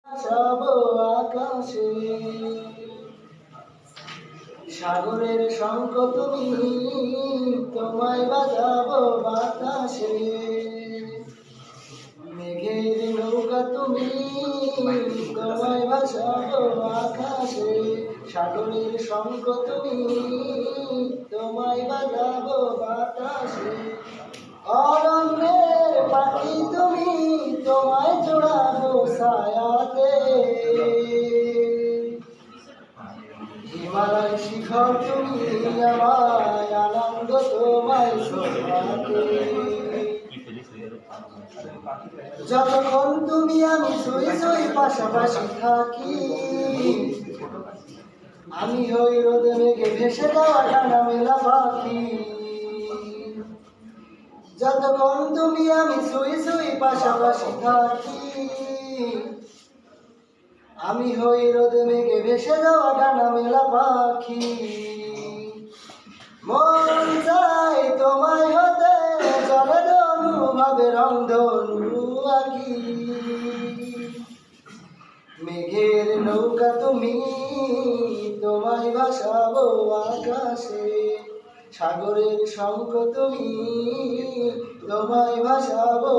ভাসাবো আকাশে, সাগরের শঙ্খ তুমি, তোমায় বাজাবো বাতাসে। মেঘের নৌকা তুমি, তোমায় ভাসাবো আকাশে, সাগরের শঙ্খ তুমি, তোমায় বাজাবো বাতাসে। অরণ্যের পাখি তুমি, তোমায় জোড়াবো ছায়াতে। হিমালয় শিখর তুমি, আমায় আনন্দ তোমায় ছোঁয়াতে। যতক্ষণ তুমি আমি শুই শুই পাশাপাশি থাকি, আমি হই রোদে মেঘে ভেসে যাওয়া ডানা মেলা পাখি। যতক্ষণ তুমি আমি শুই শুই পাশাপাশি থাকি, আমি হই রোদে মেঘে ভেসে যাওয়া ডানা মেলা পাখি। মন চাই তোমায় হতে, জলে ধনু ভাবে রং ধনু আঁকি। মেঘের নৌকা তুমি, তোমায় ভাসাবো আকাশে, সাগরের শঙ্খ তুমি, তোমায় ভাসাবো